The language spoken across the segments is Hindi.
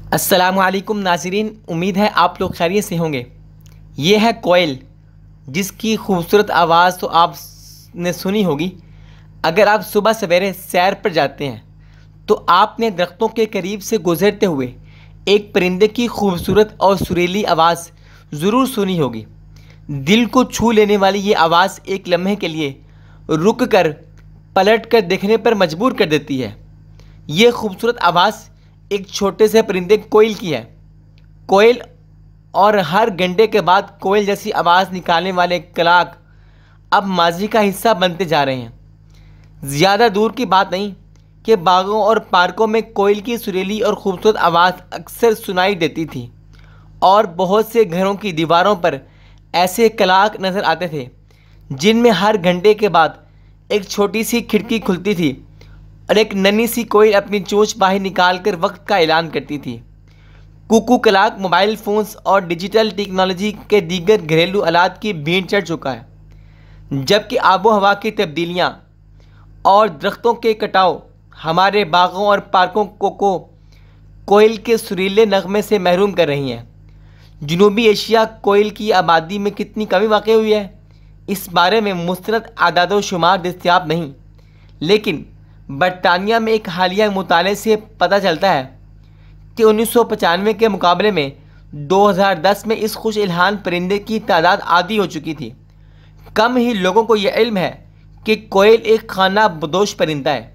अस्सलामुअलैकुम नाज़रीन, उम्मीद है आप लोग खैरियत से होंगे। ये है कोयल, जिसकी खूबसूरत आवाज़ तो आपने सुनी होगी। अगर आप सुबह सवेरे सैर पर जाते हैं तो आपने दरख्तों के करीब से गुज़रते हुए एक परिंदे की खूबसूरत और सुरीली आवाज़ ज़रूर सुनी होगी। दिल को छू लेने वाली ये आवाज़ एक लम्हे के लिए रुक कर पलट कर देखने पर मजबूर कर देती है। ये खूबसूरत आवाज़ एक छोटे से परिंदे कोयल की है। कोयल और हर घंटे के बाद कोयल जैसी आवाज़ निकालने वाले कलाक अब माजी का हिस्सा बनते जा रहे हैं। ज़्यादा दूर की बात नहीं कि बागों और पार्कों में कोयल की सुरीली और ख़ूबसूरत आवाज़ अक्सर सुनाई देती थी और बहुत से घरों की दीवारों पर ऐसे कलाक नज़र आते थे जिनमें हर घंटे के बाद एक छोटी सी खिड़की खुलती थी और एक नन्ही सी कोयल अपनी चोंच बाहर निकालकर वक्त का ऐलान करती थी। कुकू कलाक मोबाइल फ़ोन्स और डिजिटल टेक्नोलॉजी के दीगर घरेलू आलात की भीड़ चढ़ चुका है, जबकि आबो हवा की तब्दीलियाँ और दरख्तों के कटाव हमारे बागों और पार्कों को कोयल के सुरीले नगमे से महरूम कर रही हैं। जनूबी एशिया कोयल की आबादी में कितनी कमी वाक़ हुई है, इस बारे में मुस्तनद आदाद शुमार दस्तयाब नहीं, लेकिन बरतानिया में एक हालिया मुताले से पता चलता है कि 1995 के मुकाबले में 2010 में इस खुश इल्हान परिंदे की तादाद आधी हो चुकी थी। कम ही लोगों को यह इल्म है कि कोयल एक खाना बदोश परिंदा है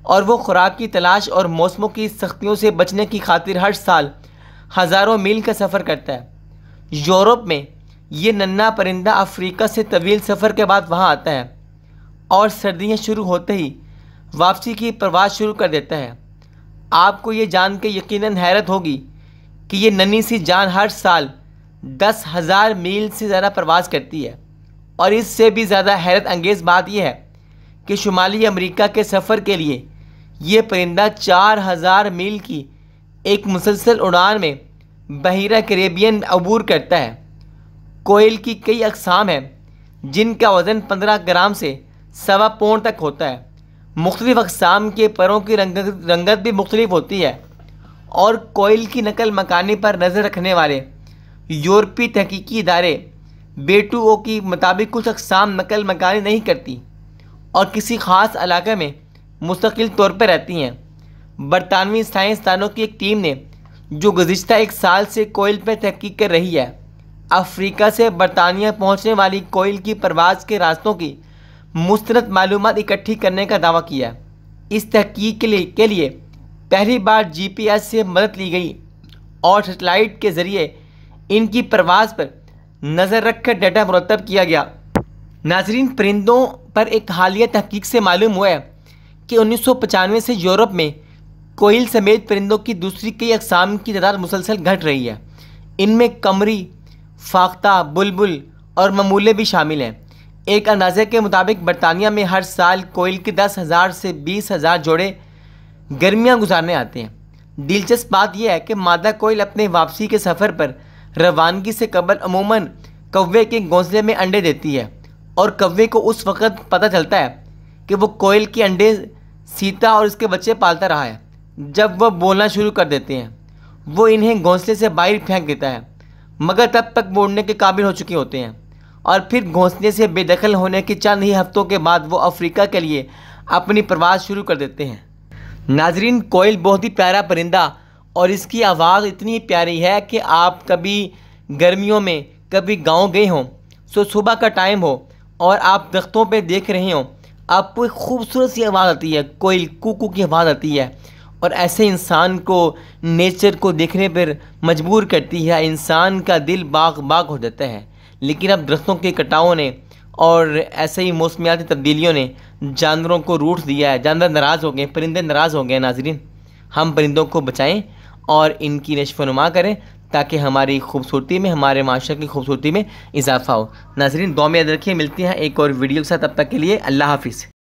और वो खुराक की तलाश और मौसमों की सख्तियों से बचने की खातिर हर साल हज़ारों मील का सफ़र करता है। यूरोप में ये नन्हा परिंदा अफ्रीका से तवील सफ़र के बाद वहाँ आता है और सर्दियाँ शुरू होते ही वापसी की परवाज़ शुरू कर देता है। आपको ये जान के यकीनन हैरत होगी कि ये नन्ही सी जान हर साल 10,000 मील से ज़्यादा परवाज़ करती है। और इससे भी ज़्यादा हैरत अंगेज़ बात यह है कि शुमाली अमेरिका के सफ़र के लिए ये परिंदा 4,000 मील की एक मुसलसल उड़ान में बहीरा कैरेबियन अबूर करता है। कोयल की कई अक़साम हैं जिनका वज़न 15 ग्राम से 1.25 पौंड तक होता है। मुख्तलिफ़ अक़साम के परों की रंगत भी मुख्तलिफ होती है और कोयल की नकल मकानी पर नज़र रखने वाले यूरोपीय तहकीकी इदारे बेटूओ की मुताबिक कुछ अक़साम नकल मकानी नहीं करती और किसी ख़ास इलाके में मुस्तकिल तौर पर रहती हैं। बरतानवी साइंसदानों की एक टीम ने जो गुज़िश्ता एक साल से कोयल पर तहकीक कर रही है, अफ्रीका से बरतानिया पहुँचने वाली कोयल की परवाज़ के रास्तों की मुस्तनद मालूमात इकट्ठी करने का दावा किया। इस तहकीक के लिए पहली बार GPS से मदद ली गई और सेटेलाइट के ज़रिए इनकी परवाज़ पर नज़र रखकर डाटा मुरतब किया गया। नाज़रीन, परिंदों पर एक हालिया तहकीक से मालूम हुआ है कि 1995 से यूरोप में कोयल समेत परिंदों की दूसरी कई अक़साम की तादाद मुसलसल घट रही है। इनमें कमरी, फाख्ता, बुलबुल और ममूले भी शामिल हैं। एक अंदाजे के मुताबिक बरतानिया में हर साल कोयल के 10,000 से 20,000 जोड़े गर्मियाँ गुजारने आते हैं। दिलचस्प बात यह है कि मादा कोयल अपने वापसी के सफ़र पर रवानगी से कबल अमूमन कौवे के घोंसले में अंडे देती है और कौवे को उस वक़्त पता चलता है कि वो कोयल के अंडे सीता और उसके बच्चे पालता रहा है। जब वह बोलना शुरू कर देते हैं वो इन्हें घोंसले से बाहर फेंक देता है, मगर तब तक वो उड़ने के काबिल हो चुके होते हैं और फिर घोंसले से बेदखल होने के चंद ही हफ्तों के बाद वो अफ्रीका के लिए अपनी प्रवास शुरू कर देते हैं। नाजरीन, कोयल बहुत ही प्यारा परिंदा और इसकी आवाज़ इतनी प्यारी है कि आप कभी गर्मियों में कभी गांव गए हों, सो सुबह का टाइम हो और आप दरख्तों पे देख रहे हों, आपको एक खूबसूरत सी आवाज़ आती है, कोयल कूकू की आवाज़ आती है और ऐसे इंसान को नेचर को देखने पर मजबूर करती है। इंसान का दिल बाग बाग हो जाता है। लेकिन अब दरख्तों के कटावों ने और ऐसे ही मौसमियाती तब्दीलियों ने जानवरों को रूठ दिया है। जानवर नाराज़ हो गए, परिंदे नाराज़ हो गए। नाज़रीन, हम परिंदों को बचाएं और इनकी नशोनुमा करें ताकि हमारी खूबसूरती में, हमारे माशरे की खूबसूरती में इजाफ़ा हो। नाज़रीन, दुआ में याद रखिए। मिलते हैं एक और वीडियो के साथ, तब तक के लिए अल्लाह हाफ़िज़।